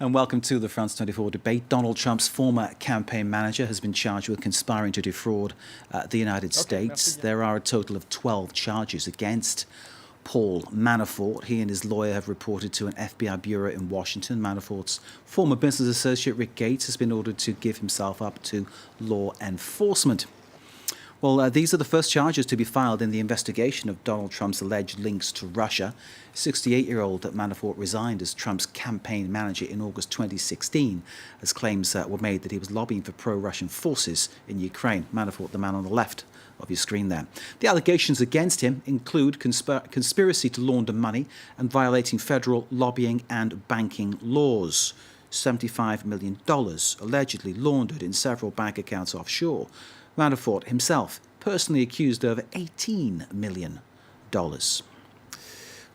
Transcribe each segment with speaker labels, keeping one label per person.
Speaker 1: And welcome to the France 24 debate. Donald Trump's former campaign manager has been charged with conspiring to defraud the United States. There are a total of 12 charges against Paul Manafort. He and his lawyer have reported to an FBI bureau in Washington. Manafort's former business associate, Rick Gates, has been ordered to give himself up to law enforcement. Well, these are the first charges to be filed in the investigation of Donald Trump's alleged links to Russia. 68-year-old Manafort resigned as Trump's campaign manager in August 2016, as claims were made that he was lobbying for pro-Russian forces in Ukraine. Manafort, the man on the left of your screen there. The allegations against him include conspiracy to launder money and violating federal lobbying and banking laws. $75 million allegedly laundered in several bank accounts offshore. Manafort himself personally accused over $18 million. Well,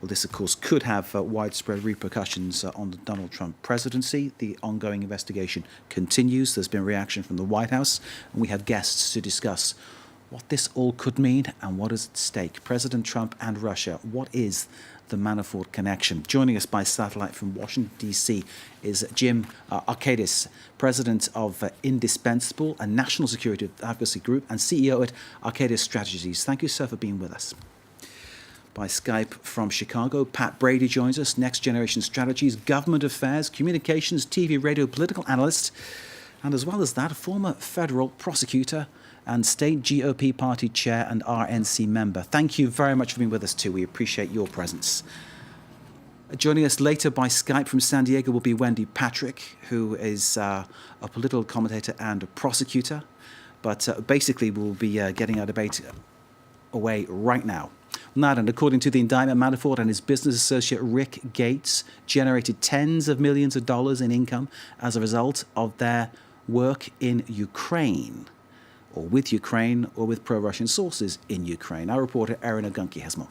Speaker 1: this, of course, could have widespread repercussions on the Donald Trump presidency. The ongoing investigation continues. There's been reaction from the White House, and we have guests to discuss what this all could mean and what is at stake. President Trump and Russia, what is the Manafort connection? Joining us by satellite from Washington, D.C. is Jim Arkadis, president of Indispensable, a national security advocacy group, and CEO at Arkadis Strategies. Thank you, sir, for being with us. By Skype from Chicago, Pat Brady joins us, Next Generation Strategies, Government Affairs, Communications, TV, radio, political analyst, and as well as that, a former federal prosecutor and state GOP party chair and RNC member. Thank you very much for being with us too. We appreciate your presence. Joining us later by Skype from San Diego will be Wendy Patrick, who is a political commentator and a prosecutor. But basically, we'll be getting our debate away right now. And according to the indictment, Manafort and his business associate Rick Gates generated tens of millions of dollars in income as a result of their work in Ukraine, or with Ukraine, or with pro-Russian sources in Ukraine. Our reporter Erin Ogunki has more.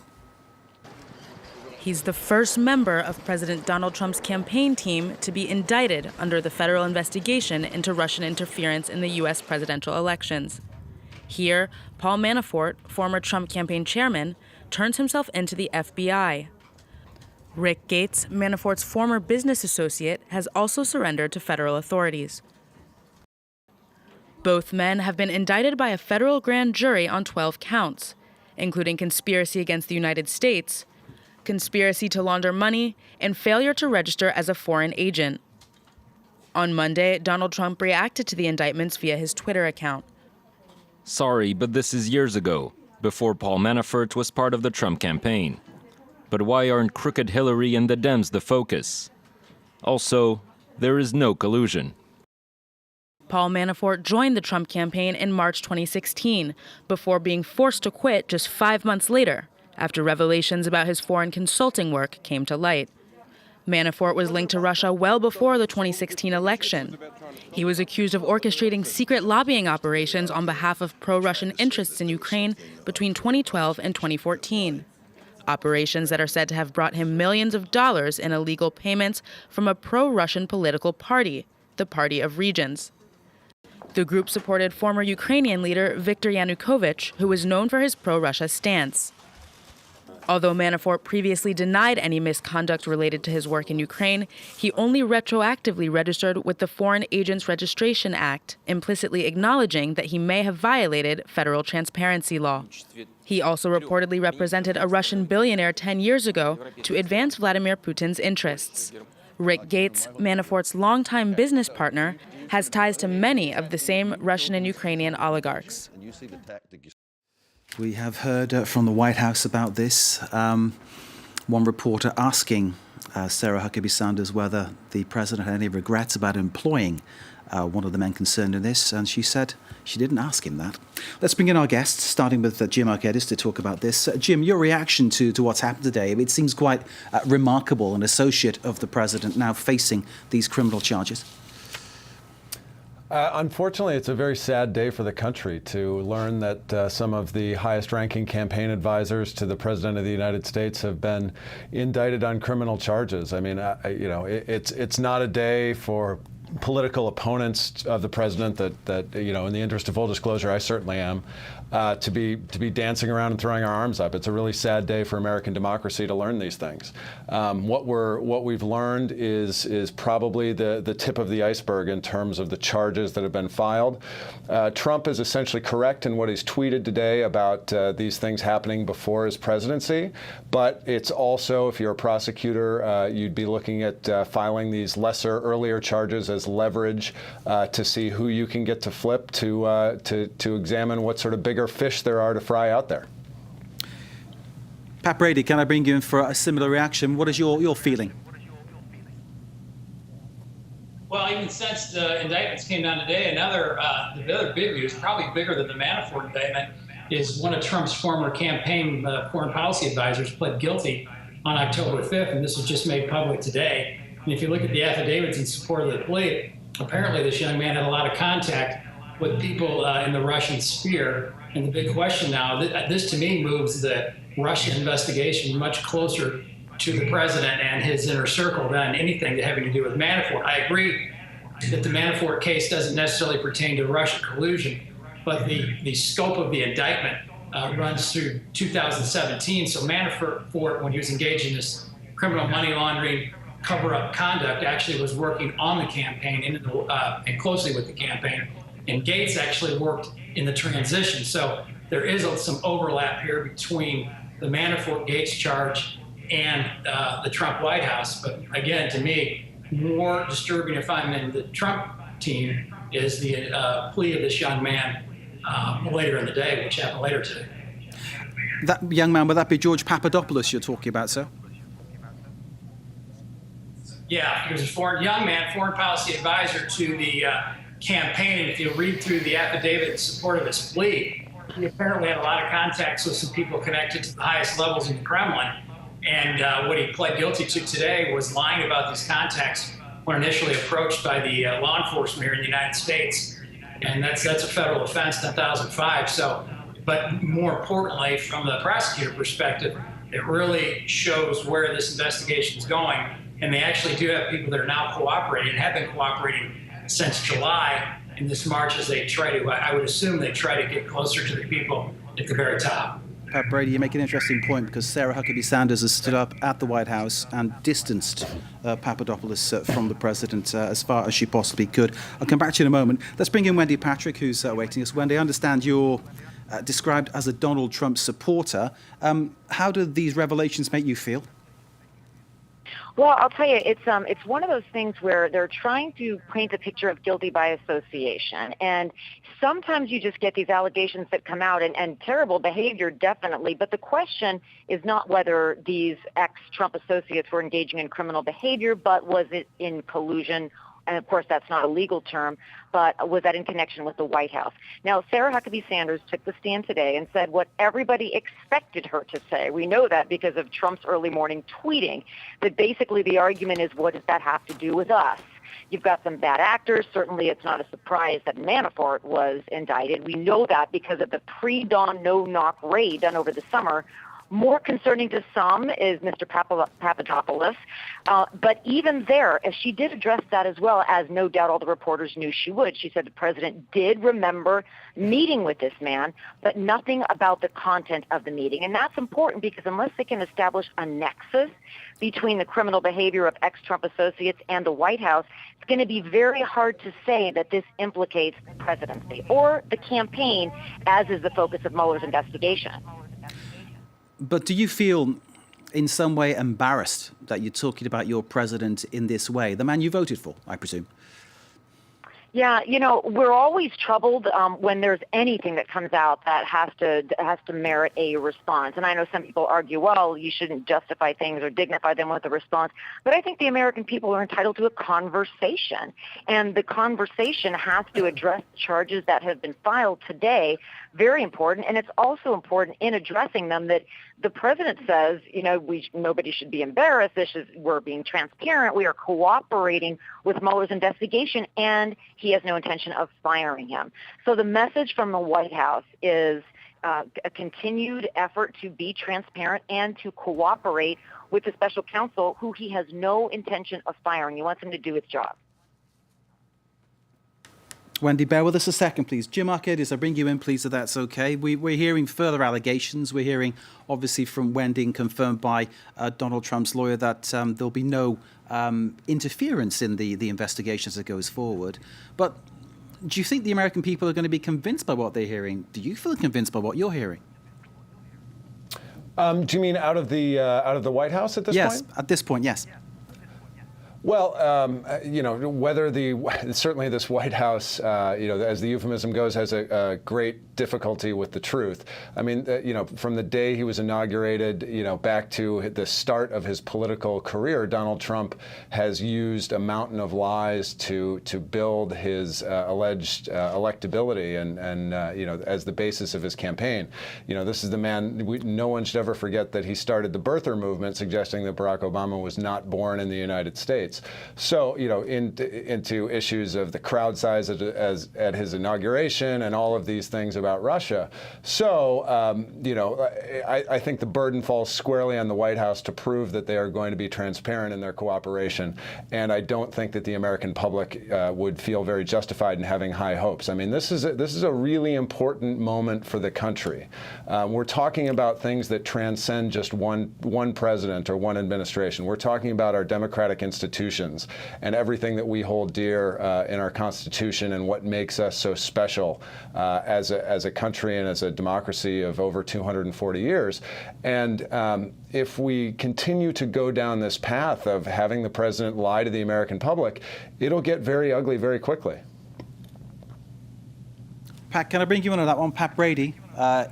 Speaker 2: He's the first member of President Donald Trump's campaign team to be indicted under the federal investigation into Russian interference in the U.S. presidential elections. Here, Paul Manafort, former Trump campaign chairman, turns himself into the FBI. Rick Gates, Manafort's former business associate, has also surrendered to federal authorities. Both men have been indicted by a federal grand jury on 12 counts, including conspiracy against the United States, conspiracy to launder money, and failure to register as a foreign agent. On Monday, Donald Trump reacted to the indictments via his Twitter account.
Speaker 3: Sorry, but this is years ago, before Paul Manafort was part of the Trump campaign. But why aren't crooked Hillary and the Dems the focus? Also, there is no collusion.
Speaker 2: Paul Manafort joined the Trump campaign in March 2016, before being forced to quit just 5 months later, after revelations about his foreign consulting work came to light. Manafort was linked to Russia well before the 2016 election. He was accused of orchestrating secret lobbying operations on behalf of pro-Russian interests in Ukraine between 2012 and 2014. Operations that are said to have brought him millions of dollars in illegal payments from a pro-Russian political party, the Party of Regions. The group supported former Ukrainian leader Viktor Yanukovych, who was known for his pro-Russia stance. Although Manafort previously denied any misconduct related to his work in Ukraine, he only retroactively registered with the Foreign Agents Registration Act, implicitly acknowledging that he may have violated federal transparency law. He also reportedly represented a Russian billionaire 10 years ago to advance Vladimir Putin's interests. Rick Gates, Manafort's longtime business partner, has ties to many of the same Russian and Ukrainian oligarchs.
Speaker 1: We have heard from the White House about this. One reporter asking Sarah Huckabee Sanders whether the president had any regrets about employing one of the men concerned in this, and she said she didn't ask him that. Let's bring in our guests, starting with Jim Arkadis to talk about this. Jim, your reaction to what's happened today, it seems quite remarkable, an associate of the president now facing these criminal charges.
Speaker 4: Unfortunately, it's a very sad day for the country to learn that some of the highest-ranking campaign advisors to the President of the United States have been indicted on criminal charges. I mean, it's not a day for political opponents of the president that in the interest of full disclosure, I certainly am. to be dancing around and throwing our arms up. It's a really sad day for American democracy to learn these things. What we've learned is probably the tip of the iceberg in terms of the charges that have been filed. Trump is essentially correct in what he's tweeted today about these things happening before his presidency, but it's also, if you're a prosecutor, you'd be looking at filing these lesser, earlier charges as leverage to see who you can get to flip to examine what sort of bigger fish there are to fry out there.
Speaker 1: Pat Brady, can I bring you in for a similar reaction? What is your feeling?
Speaker 5: Well, even since the indictments came down today, the other big news, probably bigger than the Manafort indictment, is one of Trump's former campaign foreign policy advisors pled guilty on October 5th, and this was just made public today. And if you look at the affidavits in support of the plea, apparently this young man had a lot of contact with people in the Russian sphere. And the big question now, this to me moves the Russian investigation much closer to the president and his inner circle than anything having to do with Manafort. I agree that the Manafort case doesn't necessarily pertain to Russian collusion, but the scope of the indictment runs through 2017. So Manafort, when he was engaged in this criminal money laundering cover-up conduct, actually was working on the campaign and closely with the campaign. And Gates actually worked in the transition. So there is some overlap here between the Manafort-Gates charge and the Trump White House. But again, to me, more disturbing if I'm in the Trump team is the plea of this young man later in the day, which happened later today.
Speaker 1: That young man, would that be George Papadopoulos you're talking about, sir?
Speaker 5: Yeah, he was a young man, foreign policy advisor to the campaign. And if you read through the affidavit in support of his plea, he apparently had a lot of contacts with some people connected to the highest levels in the Kremlin. And what he pled guilty to today was lying about these contacts when initially approached by the law enforcement here in the United States. And that's a federal offense, 1005. So, but more importantly, from the prosecutor perspective, it really shows where this investigation is going. And they actually do have people that are now cooperating and have been cooperating since July in this march as they try to, I would assume they try to get closer to the people at the very top.
Speaker 1: Pat Brady, you make an interesting point because Sarah Huckabee Sanders has stood up at the White House and distanced Papadopoulos from the president as far as she possibly could. I'll come back to you in a moment. Let's bring in Wendy Patrick, who's awaiting us. Wendy, I understand you're described as a Donald Trump supporter. How do these revelations make you feel?
Speaker 6: Well, I'll tell you, it's one of those things where they're trying to paint a picture of guilty by association. And sometimes you just get these allegations that come out and terrible behavior, definitely. But the question is not whether these ex-Trump associates were engaging in criminal behavior, but was it in collusion? And of course, that's not a legal term, but was that in connection with the White House? Now, Sarah Huckabee Sanders took the stand today and said what everybody expected her to say. We know that because of Trump's early morning tweeting, that basically the argument is, what does that have to do with us? You've got some bad actors. Certainly it's not a surprise that Manafort was indicted. We know that because of the pre-dawn no-knock raid done over the summer. More concerning to some is Mr. Papadopoulos. But even there, as she did address that as well, as no doubt all the reporters knew she would, she said the president did remember meeting with this man, but nothing about the content of the meeting. And that's important because unless they can establish a nexus between the criminal behavior of ex-Trump associates and the White House, it's going to be very hard to say that this implicates the presidency or the campaign, as is the focus of Mueller's investigation.
Speaker 1: But do you feel in some way embarrassed that you're talking about your president in this way, the man you voted for, I presume?
Speaker 6: Yeah, you know, we're always troubled when there's anything that comes out that has to merit a response. And I know some people argue, well, you shouldn't justify things or dignify them with a response. But I think the American people are entitled to a conversation. And the conversation has to address charges that have been filed today. Very important. And it's also important in addressing them that the president says, you know, nobody should be embarrassed. We're being transparent. We are cooperating with Mueller's investigation, and he has no intention of firing him. So the message from the White House is a continued effort to be transparent and to cooperate with the special counsel, who he has no intention of firing. He wants him to do his job.
Speaker 1: Wendy, bear with us a second, please. Jim Arcadius, I bring you in, please, if that's okay. We're hearing further allegations. We're hearing, obviously, from Wendy and confirmed by Donald Trump's lawyer that there'll be no interference in the investigation as it goes forward. But do you think the American people are going to be convinced by what they're hearing? Do you feel convinced by what you're hearing?
Speaker 4: Do you mean out of the White House at this point?
Speaker 1: Yes, at this point, yes.
Speaker 4: Well, whether certainly this White House, as the euphemism goes, has a great difficulty with the truth. I mean, from the day he was inaugurated, back to the start of his political career, Donald Trump has used a mountain of lies to build his alleged electability and as the basis of his campaign. This is the man. No one should ever forget that he started the birther movement, suggesting that Barack Obama was not born in the United States. So, into issues of the crowd size at his inauguration and all of these things about Russia. So, I think the burden falls squarely on the White House to prove that they are going to be transparent in their cooperation. And I don't think that the American public would feel very justified in having high hopes. I mean, this is a really important moment for the country. We're talking about things that transcend just one president or one administration. We're talking about our democratic institutions and everything that we hold dear in our Constitution and what makes us so special as a country and as a democracy of over 240 years. And if we continue to go down this path of having the president lie to the American public, it'll get very ugly very quickly.
Speaker 1: Pat, can I bring you in on that one? Pat Brady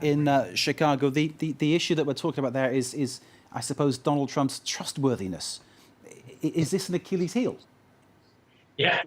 Speaker 1: in Chicago. The issue that we're talking about there is, I suppose, Donald Trump's trustworthiness. Is this an Achilles heel?
Speaker 5: Yeah,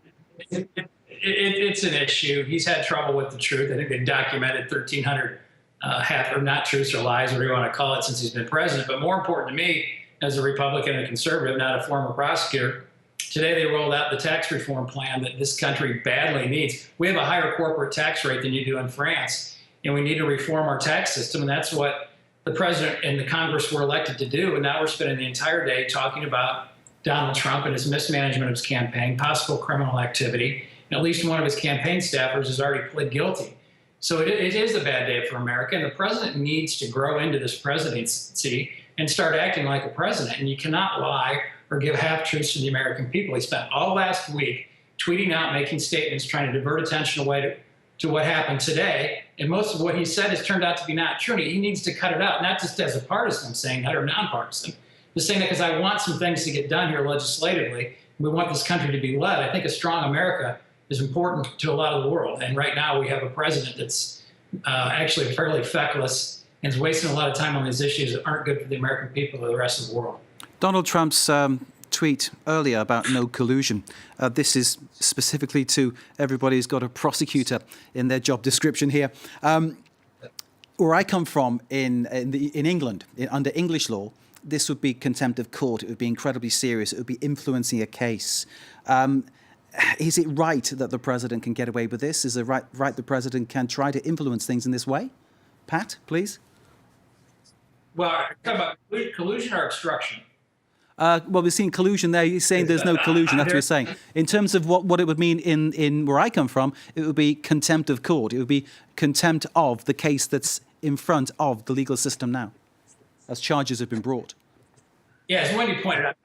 Speaker 5: it's an issue. He's had trouble with the truth. I think they've documented 1,300 half or not truths or lies, whatever you want to call it, since he's been president. But more important to me, as a Republican and a conservative, not a former prosecutor, today they rolled out the tax reform plan that this country badly needs. We have a higher corporate tax rate than you do in France, and we need to reform our tax system. And that's what the president and the Congress were elected to do. And now we're spending the entire day talking about Donald Trump and his mismanagement of his campaign, possible criminal activity. And at least one of his campaign staffers has already pled guilty. So it is a bad day for America. And the president needs to grow into this presidency and start acting like a president. And you cannot lie or give half-truths to the American people. He spent all last week tweeting out, making statements, trying to divert attention away to what happened today. And most of what he said has turned out to be not true. He needs to cut it out, not just as a partisan, I'm saying that, or nonpartisan. Just saying that because I want some things to get done here legislatively. We want this country to be led. I think a strong America is important to a lot of the world. And right now we have a president that's actually fairly feckless and is wasting a lot of time on these issues that aren't good for the American people or the rest of the world.
Speaker 1: Donald Trump's tweet earlier about no collusion. This is specifically to everybody who's got a prosecutor in their job description here. Where I come from in England, under English law, this would be contempt of court. It would be incredibly serious. It would be influencing a case. Is it right that the president can get away with this? Is it right the president can try to influence things in this way? Pat, please.
Speaker 5: Well, are you talking about collusion or obstruction?
Speaker 1: Well, we're seeing collusion there. You're saying there's no collusion. That's what you're saying. In terms of what it would mean in where I come from, it would be contempt of court. It would be contempt of the case that's in front of the legal system now, as charges have been brought.
Speaker 5: Yeah, as Wendy pointed out,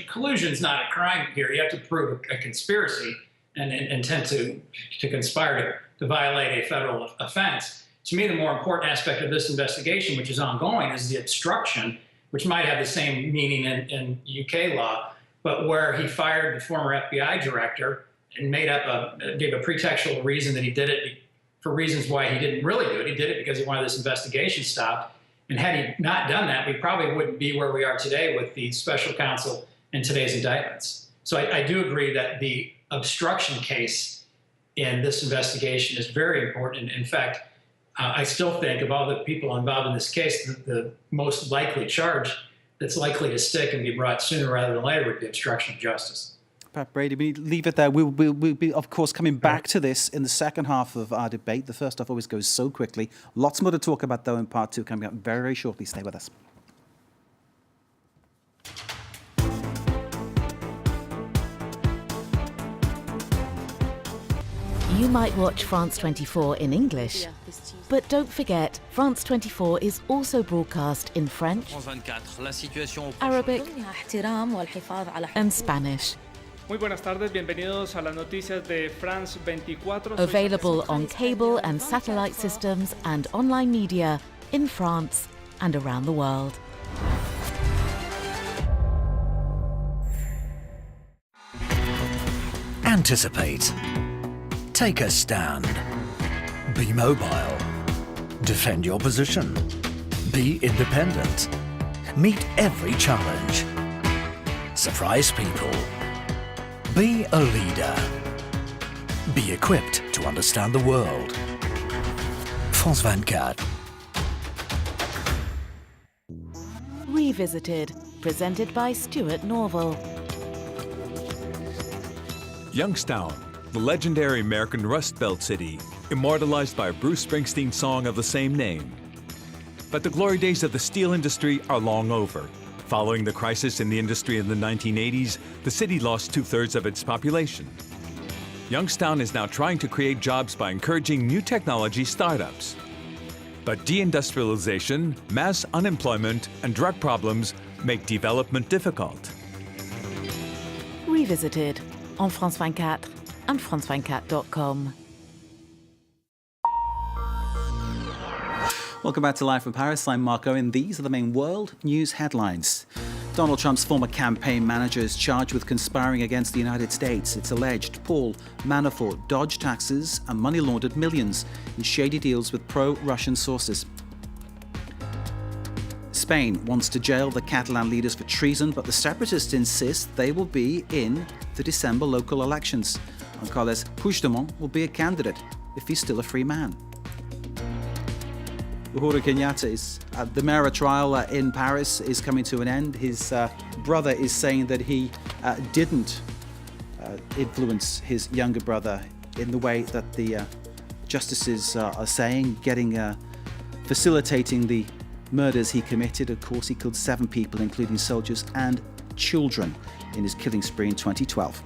Speaker 5: collusion is not a crime here. You have to prove a conspiracy and intent to conspire to violate a federal offense. To me, the more important aspect of this investigation, which is ongoing, is the obstruction, which might have the same meaning in UK law, but where he fired the former FBI director and gave a pretextual reason that he did it for reasons why he didn't really do it. He did it because he wanted this investigation stopped. And had he not done that, we probably wouldn't be where we are today with the special counsel and today's indictments. So I do agree that the obstruction case in this investigation is very important. In fact, I still think of all the people involved in this case, the most likely charge that's likely to stick and be brought sooner rather than later would be obstruction of justice.
Speaker 1: Pat Brady, we leave it there. We'll be, of course, coming back to this in the second half of our debate. The first half always goes so quickly. Lots more to talk about, though, in part two coming up very, very shortly. Stay with us.
Speaker 7: You might watch France 24 in English, but don't forget, France 24 is also broadcast in French, Arabic, and Spanish.
Speaker 8: Muy buenas tardes, bienvenidos a las noticias de France 24.
Speaker 7: Available on cable and satellite systems and online media in France and around the world.
Speaker 9: Anticipate. Take a stand. Be mobile. Defend your position. Be independent. Meet every challenge. Surprise people. Be a leader. Be equipped to understand the world. France 24.
Speaker 7: Revisited, presented by Stuart Norval.
Speaker 10: Youngstown, the legendary American Rust Belt city, immortalized by a Bruce Springsteen song of the same name. But the glory days of the steel industry are long over. Following the crisis in the industry in the 1980s, the city lost 2/3 of its population. Youngstown is now trying to create jobs by encouraging new technology startups. But deindustrialization, mass unemployment, and drug problems make development difficult.
Speaker 7: Revisited on France 24 and France24.com.
Speaker 1: Welcome back to Live from Paris. I'm Mark Owen. These are the main world news headlines. Donald Trump's former campaign manager is charged with conspiring against the United States. It's alleged Paul Manafort dodged taxes and money laundered millions in shady deals with pro-Russian sources. Spain wants to jail the Catalan leaders for treason, but the separatists insist they will be in the December local elections. And Carles Puigdemont will be a candidate if he's still a free man. Uhuru Kenyatta is the mayoral trial in Paris is coming to an end. His brother is saying that he didn't influence his younger brother in the way that the justices are saying, facilitating the murders he committed. Of course, he killed 7 people, including soldiers and children, in his killing spree in 2012.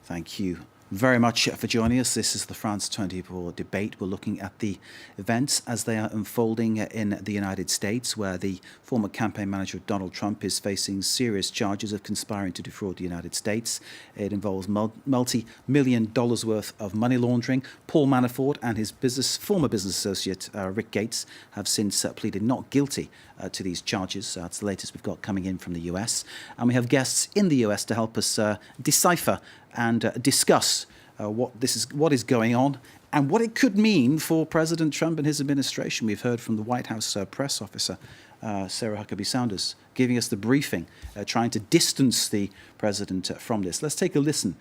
Speaker 1: Thank you very much for joining us. This is the France 24 debate. We're looking at the events as they are unfolding in the United States, where the former campaign manager of Donald Trump is facing serious charges of conspiring to defraud the United States. It involves multi-million dollars worth of money laundering. Paul Manafort and his former business associate, Rick Gates, have since pleaded not guilty to these charges. That's the latest we've got coming in from the US. And we have guests in the US to help us decipher and discuss what is going on and what it could mean for President Trump and his administration. We've heard from the White House press officer, Sarah Huckabee Sanders, giving us the briefing, trying to distance the president from this. Let's take a listen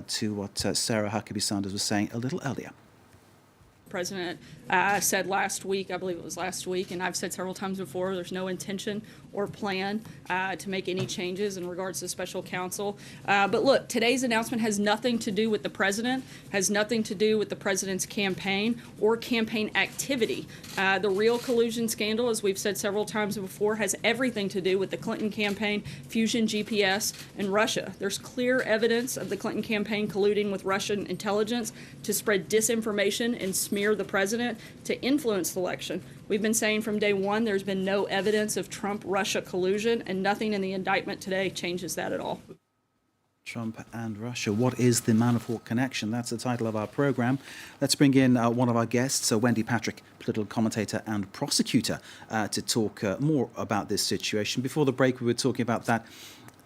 Speaker 1: to what Sarah Huckabee Sanders was saying a little earlier.
Speaker 11: President said last week, I believe it was last week, and I've said several times before, there's no intention or plan to make any changes in regards to special counsel. But look, today's announcement has nothing to do with the president, has nothing to do with the president's campaign or campaign activity. The real collusion scandal, as we've said several times before, has everything to do with the Clinton campaign, Fusion GPS, and Russia. There's clear evidence of the Clinton campaign colluding with Russian intelligence to spread disinformation and smear the president to influence the election. We've been saying from day one there's been no evidence of Trump-Russia collusion, and nothing in the indictment today changes that at all.
Speaker 1: Trump and Russia. What is the Manafort connection? That's the title of our program. Let's bring in one of our guests, Wendy Patrick, political commentator and prosecutor, to talk more about this situation. Before the break, we were talking about that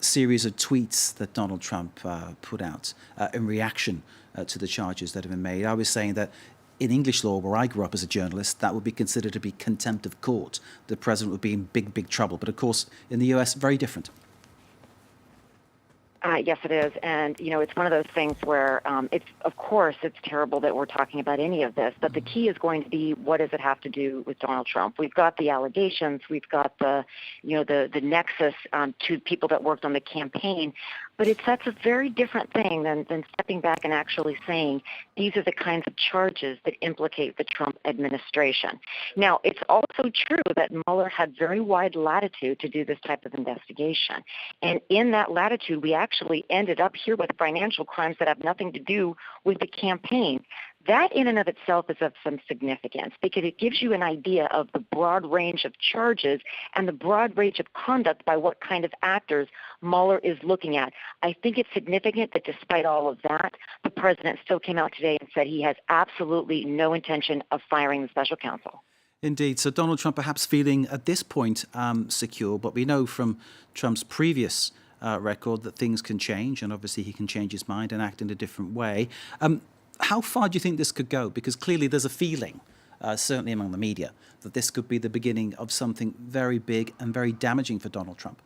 Speaker 1: series of tweets that Donald Trump put out in reaction to the charges that have been made. I was saying that in English law, where I grew up as a journalist, that would be considered to be contempt of court. The president would be in big, big trouble. But of course, in the US, very different.
Speaker 6: Yes, it is. And, it's one of those things where it's terrible that we're talking about any of this. But the key is going to be, what does it have to do with Donald Trump? We've got the allegations. We've got the nexus to people that worked on the campaign. But that's a very different thing than stepping back and actually saying these are the kinds of charges that implicate the Trump administration. Now, it's also true that Mueller had very wide latitude to do this type of investigation. And in that latitude, we actually ended up here with financial crimes that have nothing to do with the campaign. That in and of itself is of some significance because it gives you an idea of the broad range of charges and the broad range of conduct by what kind of actors Mueller is looking at. I think it's significant that despite all of that, the president still came out today and said he has absolutely no intention of firing the special counsel.
Speaker 1: Indeed. So Donald Trump perhaps feeling at this point secure, but we know from Trump's previous record that things can change, and obviously he can change his mind and act in a different way. How far do you think this could go? Because clearly there's a feeling, certainly among the media, that this could be the beginning of something very big and very damaging for Donald Trump.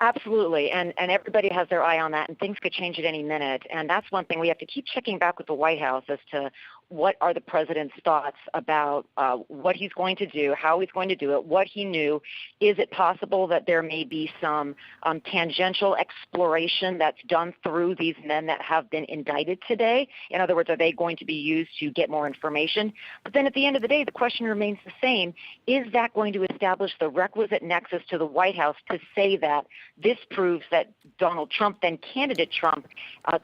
Speaker 6: Absolutely, and everybody has their eye on that, and things could change at any minute. And that's one thing we have to keep checking back with the White House as to what are the president's thoughts about what he's going to do, how he's going to do it, what he knew. Is it possible that there may be some tangential exploration that's done through these men that have been indicted today? In other words, are they going to be used to get more information? But then at the end of the day, the question remains the same. Is that going to establish the requisite nexus to the White House to say that this proves that Donald Trump, then candidate Trump,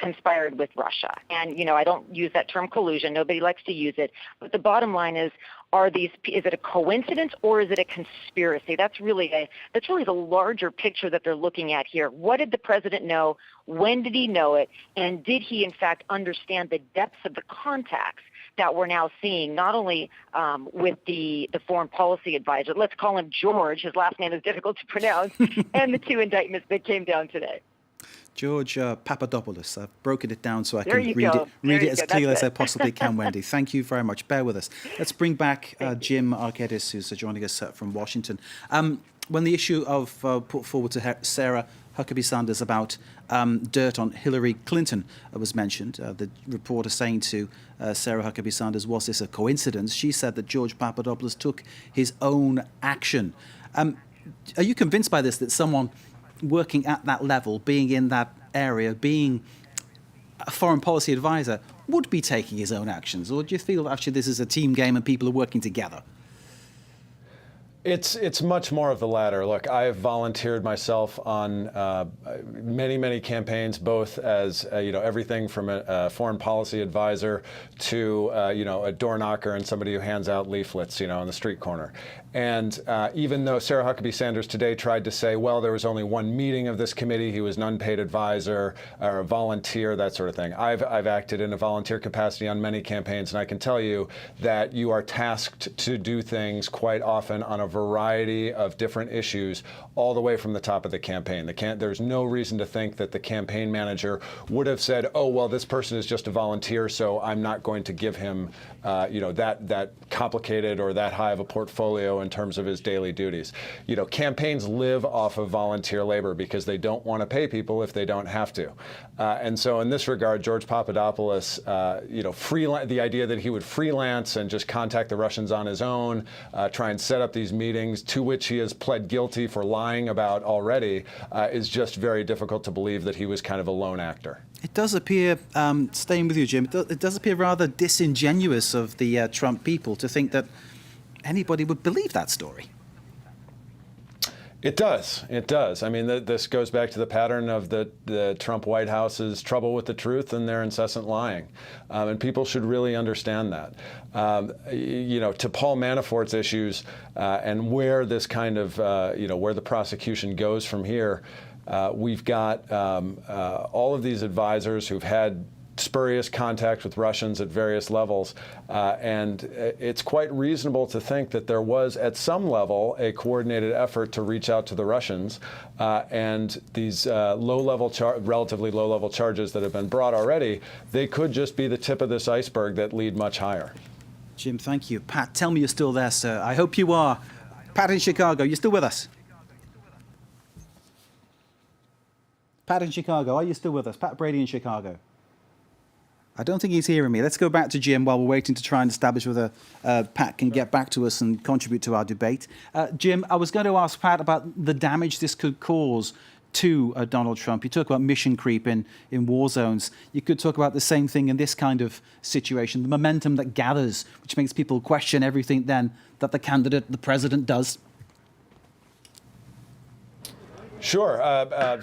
Speaker 6: conspired with Russia? And, I don't use that term collusion. Nobody likes to use it. But the bottom line is it a coincidence or is it a conspiracy? That's really the larger picture that they're looking at here. What did the president know? When did he know it? And did he, in fact, understand the depths of the contacts that we're now seeing, not only with the foreign policy advisor, let's call him George, his last name is difficult to pronounce, and the two indictments that came down today.
Speaker 1: George Papadopoulos. I've broken it down so I can
Speaker 6: read
Speaker 1: it as clearly as I possibly can, Wendy. Thank you very much. Bear with us. Let's bring back Jim Arquedes, who's joining us from Washington. When the issue of put forward to Sarah Huckabee Sanders about dirt on Hillary Clinton was mentioned, the reporter saying to Sarah Huckabee Sanders, was this a coincidence? She said that George Papadopoulos took his own action. Are you convinced by this, that someone working at that level, being in that area, being a foreign policy advisor, would be taking his own actions? Or do you feel actually this is a team game and people are working together?
Speaker 4: It's much more of the latter. Look, I've volunteered myself on many campaigns, both as everything from a foreign policy advisor to a door knocker and somebody who hands out leaflets on the street corner. And even though Sarah Huckabee Sanders today tried to say, well, there was only one meeting of this committee, he was an unpaid advisor or a volunteer, that sort of thing. I've acted in a volunteer capacity on many campaigns, and I can tell you that you are tasked to do things quite often on a variety of different issues, all the way from the top of the campaign. There's no reason to think that the campaign manager would have said, oh, well, this person is just a volunteer, so I'm not going to give him that complicated or that high of a portfolio in terms of his daily duties. Campaigns live off of volunteer labor because they don't want to pay people if they don't have to. And so in this regard, George Papadopoulos, the idea that he would freelance and just contact the Russians on his own, try and set up these meetings to which he has pled guilty for lying about already, is just very difficult to believe that he was kind of a lone actor.
Speaker 1: It does appear, staying with you, Jim, it does appear rather disingenuous of the Trump people to think that anybody would believe that story.
Speaker 4: It does. I mean, this goes back to the pattern of the Trump White House's trouble with the truth and their incessant lying. And people should really understand that. To Paul Manafort's issues and where this kind of, where the prosecution goes from here, we've got all of these advisors who've had spurious contact with Russians at various levels, and it's quite reasonable to think that there was, at some level, a coordinated effort to reach out to the Russians, and these relatively low-level charges that have been brought already, they could just be the tip of this iceberg that lead much higher.
Speaker 1: Jim, thank you. Pat, tell me you're still there, sir. I hope you are. Pat in Chicago, you still with us? Pat in Chicago, are you still with us? Pat Brady in Chicago. I don't think he's hearing me. Let's go back to Jim while we're waiting to try and establish whether Pat can get back to us and contribute to our debate. Jim, I was going to ask Pat about the damage this could cause to Donald Trump. You talk about mission creep in war zones. You could talk about the same thing in this kind of situation, the momentum that gathers, which makes people question everything then that the candidate, the president, does.
Speaker 4: Sure.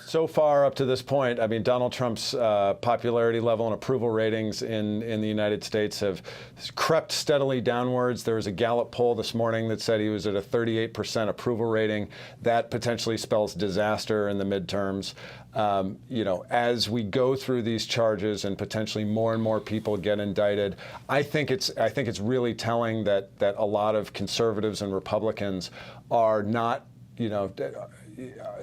Speaker 4: So far up to this point, I mean, Donald Trump's popularity level and approval ratings in the United States have crept steadily downwards. There was a Gallup poll this morning that said he was at a 38% approval rating. That potentially spells disaster in the midterms. You know, as we go through these charges and potentially more and more people get indicted, I think it's really telling that a lot of conservatives and Republicans are not, you know,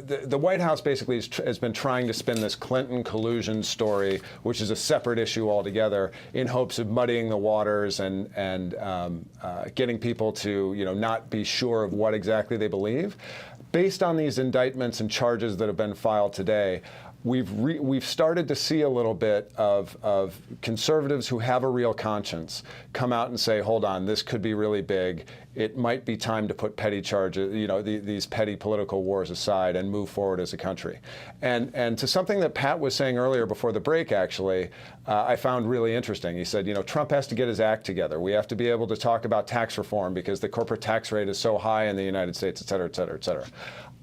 Speaker 4: the White House basically has been trying to spin this Clinton collusion story, which is a separate issue altogether, in hopes of muddying the waters and getting people to, you know, not be sure of what exactly they believe. Based on these indictments and charges that have been filed today, we've started to see a little bit of conservatives who have a real conscience come out and say, hold on, this could be really big. It might be time to put petty charges, you know, these petty political wars aside and move forward as a country. And to something that Pat was saying earlier before the break, actually, I found really interesting. He said, you know, Trump has to get his act together. We have to be able to talk about tax reform because the corporate tax rate is so high in the United States, et cetera, et cetera, et cetera.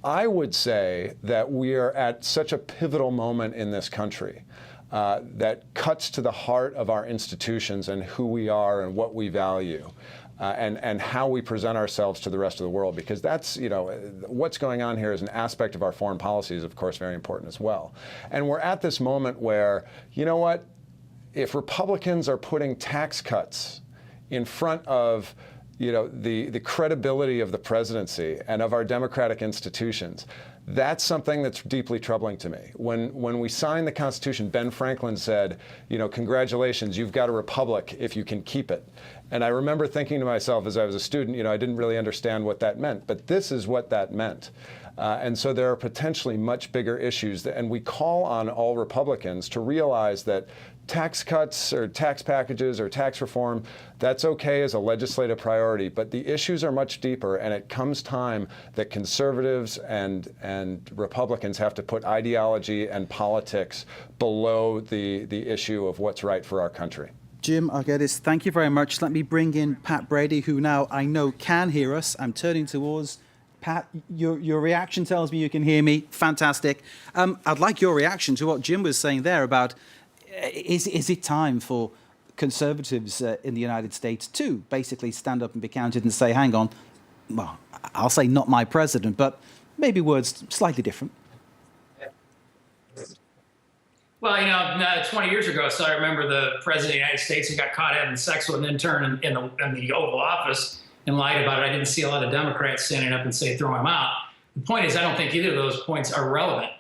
Speaker 4: I would say that we are at such a pivotal moment in this country that cuts to the heart of our institutions and who we are and what we value. And how we present ourselves to the rest of the world, because that's, you know, what's going on here is an aspect of our foreign policy is, of course, very important as well. And we're at this moment where, you know what, if Republicans are putting tax cuts in front of, you know, the credibility of the presidency and of our democratic institutions, that's something that's deeply troubling to me. When we signed the Constitution, Ben Franklin said, you know, congratulations, you've got a republic if you can keep it. And I remember thinking to myself as I was a student, you know, I didn't really understand what that meant, but this is what that meant. And so there are potentially much bigger issues, and we call on all Republicans to realize that tax cuts or tax packages or tax reform, that's okay as a legislative priority, but the issues are much deeper, and it comes time that conservatives and Republicans have to put ideology and politics below the issue of what's right for our country.
Speaker 1: Jim Arguedas, thank you very much. Let me bring in Pat Brady, who now I know can hear us. I'm turning towards Pat. Your reaction tells me you can hear me. Fantastic. I'd like your reaction to what Jim was saying there about is it time for conservatives in the United States to basically stand up and be counted and say, hang on, well, I'll say not my president, but maybe words slightly different.
Speaker 5: Well, you know, 20 years ago, so I remember the president of the United States who got caught having sex with an intern in the Oval Office and lied about it. I didn't see a lot of Democrats standing up and say, throw him out. The point is, I don't think either of those points are relevant.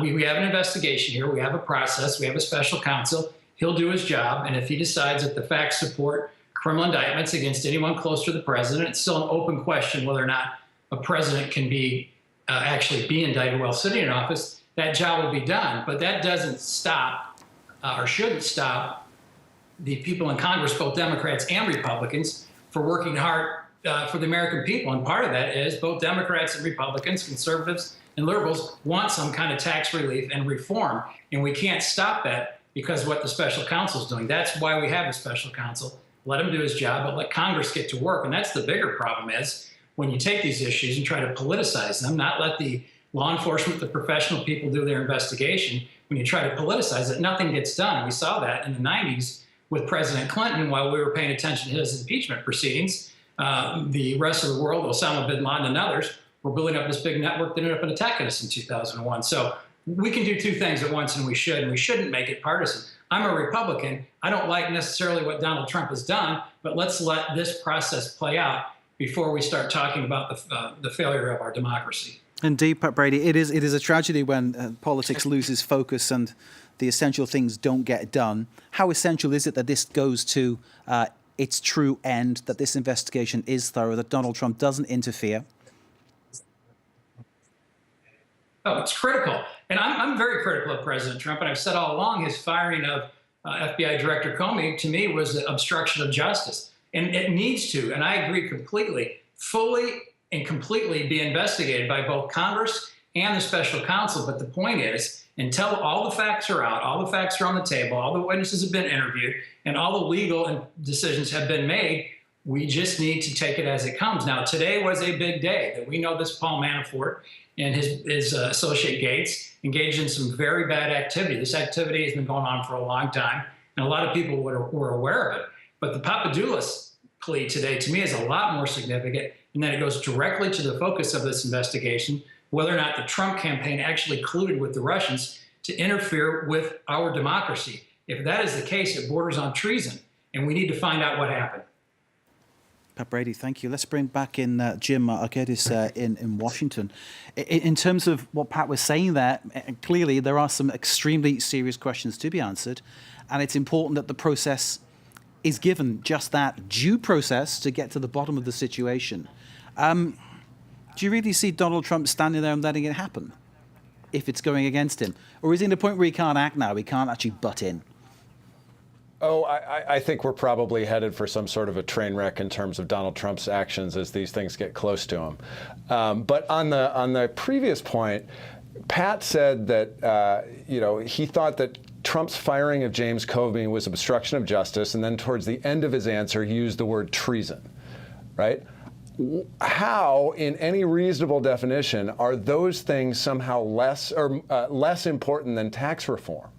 Speaker 5: We have an investigation here. We have a process. We have a special counsel. He'll do his job. And if he decides that the facts support criminal indictments against anyone close to the president, it's still an open question whether or not a president can be actually be indicted while sitting in office. That job will be done, but that doesn't stop or shouldn't stop the people in Congress, both Democrats and Republicans, for working hard for the American people. And part of that is both Democrats and Republicans, conservatives and liberals, want some kind of tax relief and reform. And we can't stop that because of what the special counsel is doing. That's why we have a special counsel. Let him do his job, but let Congress get to work. And that's the bigger problem is when you take these issues and try to politicize them, not let the law enforcement, the professional people do their investigation. When you try to politicize it, nothing gets done. We saw that in the 90s with President Clinton while we were paying attention to his impeachment proceedings. The rest of the world, Osama bin Laden and others, were building up this big network that ended up attacking us in 2001. So we can do two things at once, and we shouldn't make it partisan. I'm a Republican. I don't like necessarily what Donald Trump has done, but let's let this process play out before we start talking about the failure of our democracy.
Speaker 1: Indeed, Pat Brady, it is a tragedy when politics loses focus and the essential things don't get done. How essential is it that this goes to its true end, that this investigation is thorough, that Donald Trump doesn't interfere?
Speaker 5: Oh, it's critical. And I'm very critical of President Trump, and I've said all along his firing of FBI Director Comey, to me, was the obstruction of justice. And it needs to, and I agree completely, fully and completely be investigated by both Congress and the special counsel. But the point is, until all the facts are out, all the facts are on the table, all the witnesses have been interviewed, and all the legal decisions have been made, we just need to take it as it comes. Now, today was a big day that we know this Paul Manafort and his associate Gates engaged in some very bad activity. This activity has been going on for a long time, and a lot of people were aware of it. But the Papadoulis plea today, to me, is a lot more significant, and that it goes directly to the focus of this investigation, whether or not the Trump campaign actually colluded with the Russians to interfere with our democracy. If that is the case, it borders on treason, and we need to find out what happened.
Speaker 1: Pat Brady, thank you. Let's bring back in Jim Arkedis in Washington. In terms of what Pat was saying there, clearly there are some extremely serious questions to be answered, and it's important that the process is given just that due process to get to the bottom of the situation. Do you really see Donald Trump standing there and letting it happen if it's going against him? Or is he in a point where he can't act now, he can't actually butt in?
Speaker 4: Oh, I think we're probably headed for some sort of a train wreck in terms of Donald Trump's actions as these things get close to him. But on the previous point, Pat said that he thought that Trump's firing of James Comey was obstruction of justice, and then towards the end of his answer, he used the word treason, right? How, in any reasonable definition, are those things somehow less important than tax reform?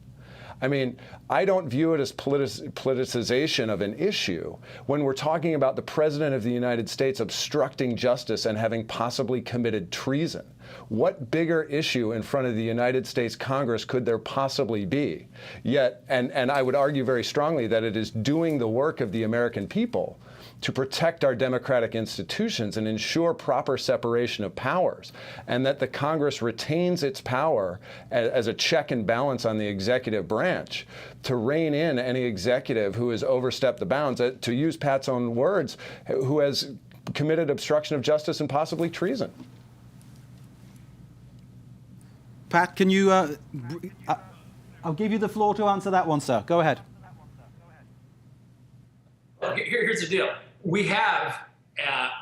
Speaker 4: I mean, I don't view it as politicization of an issue when we're talking about the President of the United States obstructing justice and having possibly committed treason. What bigger issue in front of the United States Congress could there possibly be? Yet, and I would argue very strongly that it is doing the work of the American people to protect our democratic institutions and ensure proper separation of powers, and that the Congress retains its power as a check and balance on the executive branch to rein in any executive who has overstepped the bounds, to use Pat's own words, who has committed obstruction of justice and possibly treason.
Speaker 1: Pat, can you, I'll give you the floor to answer that one, sir. Go ahead.
Speaker 5: Here's the deal. We have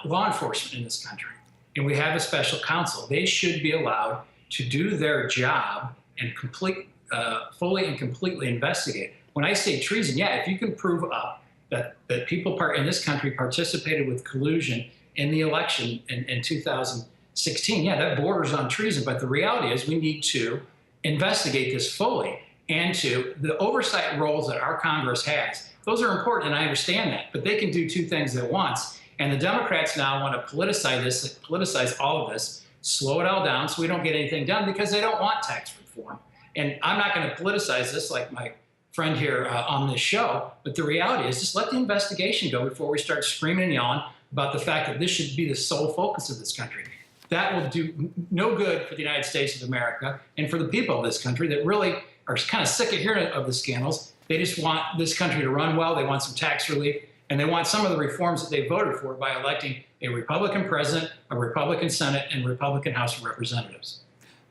Speaker 5: law enforcement in this country, and we have a special counsel. They should be allowed to do their job and fully and completely investigate. When I say treason, yeah, if you can prove up that people in this country participated with collusion in the election in 2016, yeah, that borders on treason. But the reality is we need to investigate this fully, and to the oversight roles that our Congress has. Those are important, and I understand that, but they can do two things at once. And the Democrats now want to politicize all of this, slow it all down so we don't get anything done, because they don't want tax reform. And I'm not going to politicize this like my friend here on this show, but the reality is just let the investigation go before we start screaming and yelling about the fact that this should be the sole focus of this country. That will do no good for the United States of America and for the people of this country that really are kind of sick of hearing of the scandals. They just want this country to run well. They want some tax relief, and they want some of the reforms that they voted for by electing a Republican president, a Republican Senate, and a Republican House of Representatives.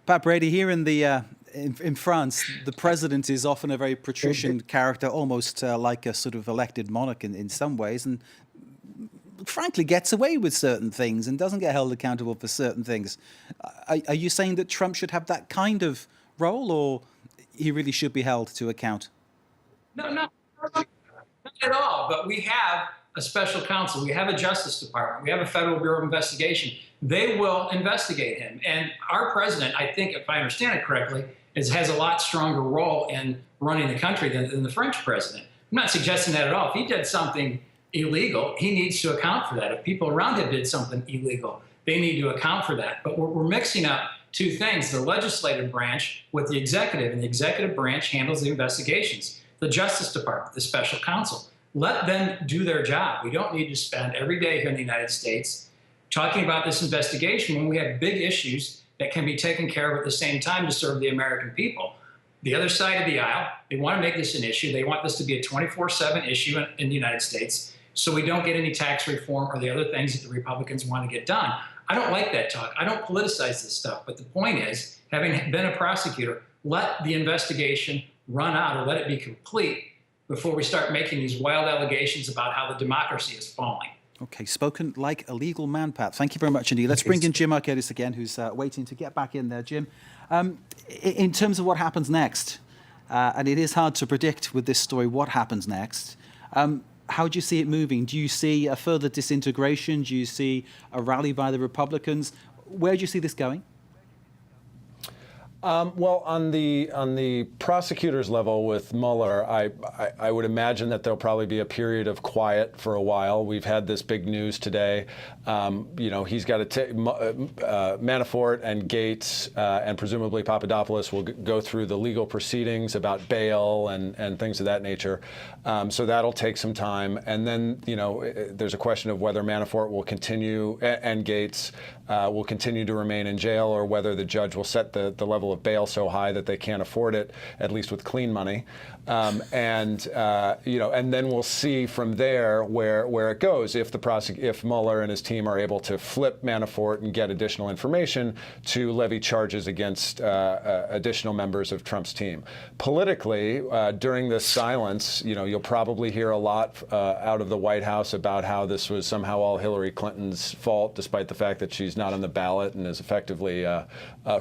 Speaker 1: Pat Brady, here in France, the president is often a very patrician character, almost like a sort of elected monarch in some ways, and frankly gets away with certain things and doesn't get held accountable for certain things. Are you saying that Trump should have that kind of role, or he really should be held to account?
Speaker 5: No, not at all. But we have a special counsel. We have a Justice Department. We have a Federal Bureau of Investigation. They will investigate him. And our president, I think, if I understand it correctly, has a lot stronger role in running the country than the French president. I'm not suggesting that at all. If he did something illegal, he needs to account for that. If people around him did something illegal, they need to account for that. But we're mixing up two things, the legislative branch with the executive, and the executive branch handles the investigations. The Justice Department, the special counsel, let them do their job. We don't need to spend every day here in the United States talking about this investigation when we have big issues that can be taken care of at the same time to serve the American people. The other side of the aisle, they want to make this an issue. They want this to be a 24/7 issue in the United States so we don't get any tax reform or the other things that the Republicans want to get done. I don't like that talk. I don't politicize this stuff. But the point is, having been a prosecutor, let the investigation run out or let it be complete before we start making these wild allegations about how the democracy is falling.
Speaker 1: Okay, spoken like a legal man, Pat. Thank you very much indeed. Let's bring in Jim Arcadis again, who's waiting to get back in there. Jim, in terms of what happens next, and it is hard to predict with this story what happens next, how do you see it moving? Do you see a further disintegration? Do you see a rally by the Republicans? Where do you see this going?
Speaker 4: Well, on the prosecutor's level with Mueller, I would imagine that there'll probably be a period of quiet for a while. We've had this big news today. He's got to Manafort and Gates and presumably Papadopoulos will go through the legal proceedings about bail and things of that nature. So that'll take some time. And then, there's a question of whether Manafort will continue and Gates will continue to remain in jail, or whether the judge will set the level of bail so high that they can't afford it, at least with clean money. And then we'll see from there where it goes if Mueller and his team are able to flip Manafort and get additional information to levy charges against additional members of Trump's team. Politically, during this silence, you'll probably hear a lot out of the White House about how this was somehow all Hillary Clinton's fault, despite the fact that she's not on the ballot and is effectively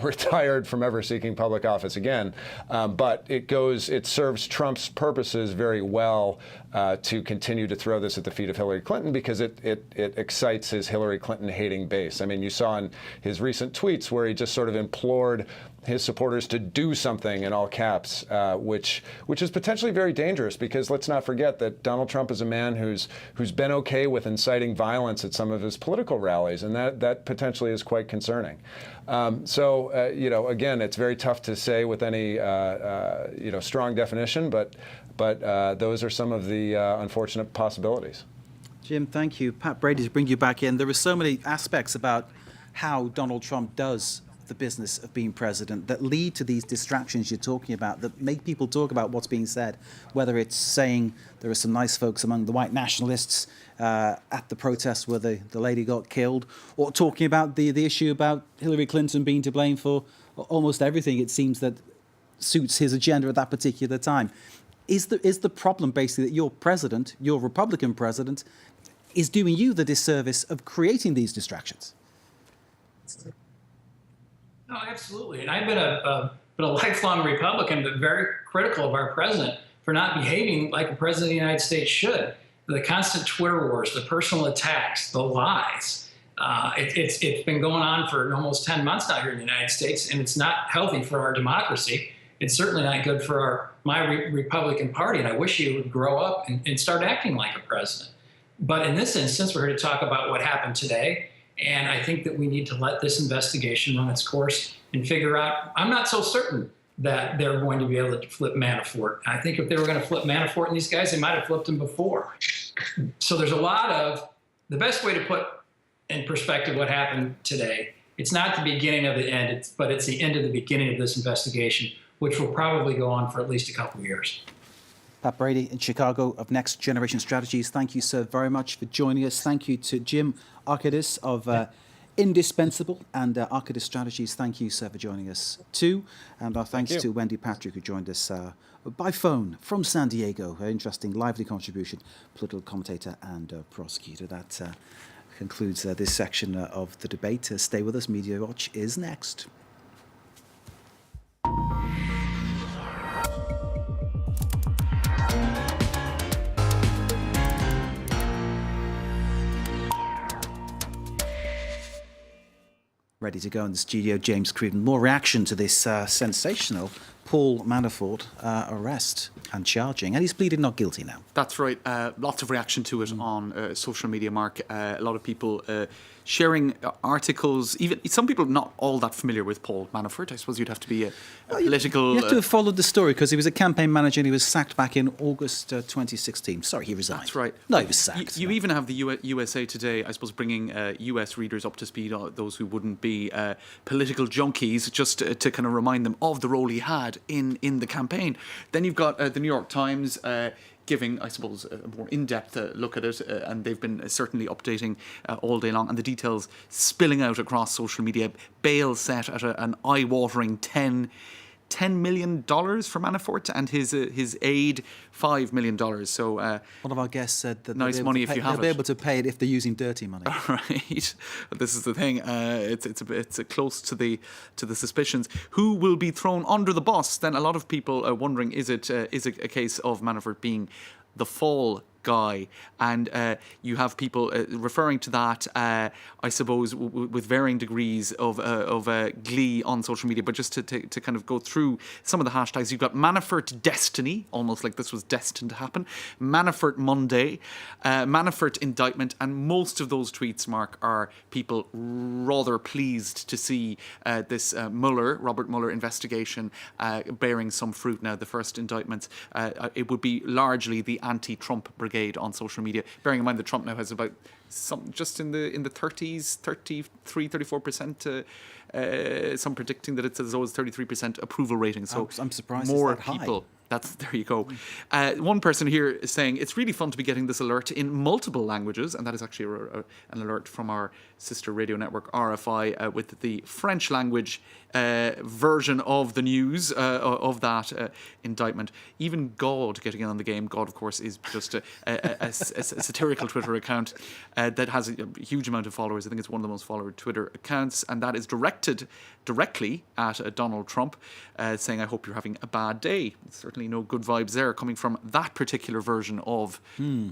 Speaker 4: retired from ever seeking public office again. But it serves Trump's purposes very well to continue to throw this at the feet of Hillary Clinton, because it excites his Hillary Clinton hating base. I mean, you saw in his recent tweets where he just sort of implored his supporters to do something in all caps, which is potentially very dangerous, because let's not forget that Donald Trump is a man who's been okay with inciting violence at some of his political rallies, and that potentially is quite concerning. Again, it's very tough to say with any strong definition, but those are some of the unfortunate possibilities.
Speaker 1: Jim, thank you. Pat Brady, to bring you back in. There are so many aspects about how Donald Trump does the business of being president that lead to these distractions you're talking about, that make people talk about what's being said, whether it's saying there are some nice folks among the white nationalists at the protest where the lady got killed, or talking about the issue about Hillary Clinton being to blame for almost everything, it seems, that suits his agenda at that particular time. Is the problem basically that your president, your Republican president, is doing you the disservice of creating these distractions?
Speaker 5: No, absolutely. And I've been a lifelong Republican, but very critical of our president for not behaving like a president of the United States should. The constant Twitter wars, the personal attacks, the lies. It's been going on for almost 10 months now here in the United States, and it's not healthy for our democracy. It's certainly not good for my Republican Party, and I wish he would grow up and start acting like a president. But in this instance, we're here to talk about what happened today. And I think that we need to let this investigation run its course and figure out. I'm not so certain that they're going to be able to flip Manafort. I think if they were going to flip Manafort and these guys, they might have flipped him before. So there's a lot of, the best way to put in perspective what happened today, it's not the beginning of the end, but it's the end of the beginning of this investigation, which will probably go on for at least a couple of years.
Speaker 1: Pat Brady in Chicago of Next Generation Strategies, thank you, sir, very much for joining us. Thank you to Jim Arcadis of Indispensable and Arcadis Strategies. Thank you, sir, for joining us too. And our thanks to Wendy Patrick, who joined us by phone from San Diego. Her interesting, lively contribution, political commentator and prosecutor. That concludes this section of the debate. Stay with us. Media Watch is next. Ready to go in the studio, James Creedon. More reaction to this sensational Paul Manafort arrest and charging. And he's pleaded not guilty now.
Speaker 12: That's right. Lots of reaction to it on social media, Mark. A lot of people sharing articles. Even some people not all that familiar with Paul Manafort. I suppose you'd have to be a political...
Speaker 1: You have to have followed the story, because he was a campaign manager and he was sacked back in August 2016. Sorry, he resigned.
Speaker 12: That's right.
Speaker 1: No, he was sacked.
Speaker 12: You even have the USA Today, I suppose, bringing US readers up to speed, those who wouldn't be political junkies, just to kind of remind them of the role he had in the campaign. Then you've got the New York Times giving, I suppose, a more in-depth look at it, and they've been certainly updating all day long, and the details spilling out across social media. Bail set at an eye-watering $10 $10 million for Manafort and his aide $5 million. So
Speaker 1: one of our guests said that
Speaker 12: nice money if you have
Speaker 1: they'll be able to pay it if they're using dirty money.
Speaker 12: Right. This is the thing. It's close to the suspicions. Who will be thrown under the bus? Then a lot of people are wondering: is it a case of Manafort being the fall guy? And you have people referring to that, I suppose, with varying degrees of glee on social media. But just to kind of go through some of the hashtags, you've got Manafort Destiny, almost like this was destined to happen, Manafort Monday, Manafort Indictment, and most of those tweets, Mark, are people rather pleased to see this Robert Mueller investigation bearing some fruit now. The first indictments, it would be largely the anti-Trump brigade on social media, bearing in mind that Trump now has about just in the 30s, 33-34%. Some predicting that it's as low as 33% approval rating. So
Speaker 1: I'm surprised
Speaker 12: more
Speaker 1: it's that
Speaker 12: people.
Speaker 1: High.
Speaker 12: There you go. One person here is saying it's really fun to be getting this alert in multiple languages, and that is actually an alert from our sister radio network RFI with the French language version of the news of that indictment. Even God getting in on the game. God, of course, is just a satirical Twitter account that has a huge amount of followers. I think it's one of the most followed Twitter accounts, and that is directed directly at Donald Trump, saying, "I hope you're having a bad day." Certainly no good vibes there coming from that particular version of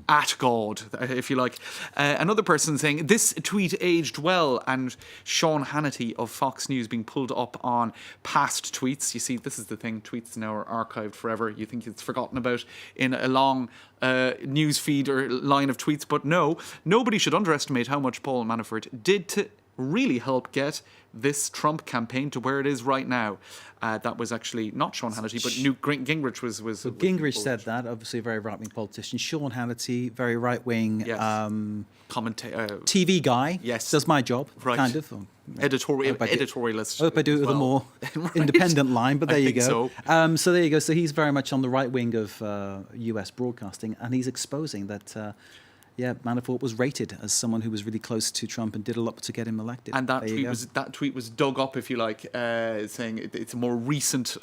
Speaker 12: at God, if you like. Another person saying, "This tweet aged well," and Sean Hannity of Fox News being pulled up on past tweets. You see, this is the thing, tweets now are archived forever. You think it's forgotten about in a long news feed or line of tweets, but no, nobody should underestimate how much Paul Manafort did to really help get this Trump campaign to where it is right now. That was actually not Sean Hannity, but Newt Gingrich was
Speaker 1: Gingrich said that, obviously a very right-wing politician. Sean Hannity, very right-wing TV guy.
Speaker 12: Yes.
Speaker 1: Does my job,
Speaker 12: right.
Speaker 1: Kind of.
Speaker 12: Editorialist.
Speaker 1: I hope I do it with a more
Speaker 12: right.
Speaker 1: independent line, but there you go.
Speaker 12: So.
Speaker 1: So there you go. So he's very much on the right wing of US broadcasting, and he's exposing that... Manafort was rated as someone who was really close to Trump and did a lot to get him elected.
Speaker 12: And that tweet was dug up, if you like, saying it's a more recent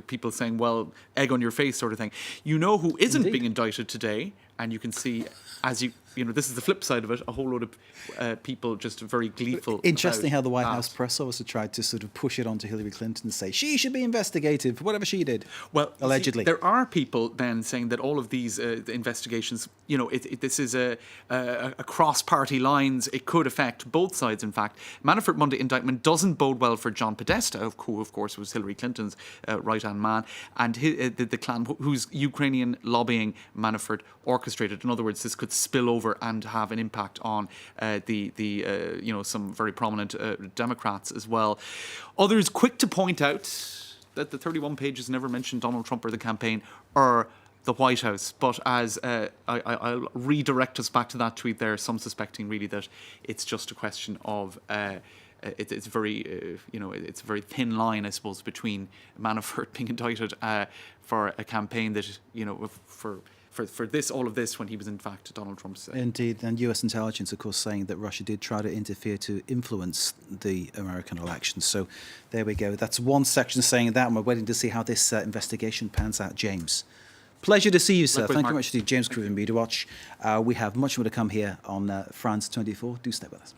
Speaker 12: people saying, well, egg on your face sort of thing. You know who isn't being indicted today, and you can see as you know, this is the flip side of it, a whole load of people just very gleeful.
Speaker 1: Interesting how the White House press also tried to sort of push it onto Hillary Clinton and say she should be investigated for whatever she did.
Speaker 12: Well,
Speaker 1: allegedly.
Speaker 12: See, there are people then saying that all of these investigations, you know, this is a cross-party lines. It could affect both sides, in fact. Manafort Monday indictment doesn't bode well for John Podesta, who, of course, was Hillary Clinton's right-hand man, and the clan whose Ukrainian lobbying Manafort orchestrated. In other words, this could spill over and have an impact on some very prominent Democrats as well. Others quick to point out that the 31 pages never mentioned Donald Trump or the campaign or the White House. But as I'll redirect us back to that tweet there, some suspecting really that it's just a question of it's very it's a very thin line, I suppose, between Manafort being indicted for a campaign that for this, all of this, when he was in fact Donald Trump's.
Speaker 1: Indeed, and US intelligence, of course, saying that Russia did try to interfere to influence the American elections. So there we go. That's one section saying that, and we're waiting to see how this investigation pans out. James, pleasure to see you, sir.
Speaker 12: Likewise,
Speaker 1: Thank
Speaker 12: Mark.
Speaker 1: you very much to James Crew and Media Watch. We have much more to come here on France 24. Do stay with us.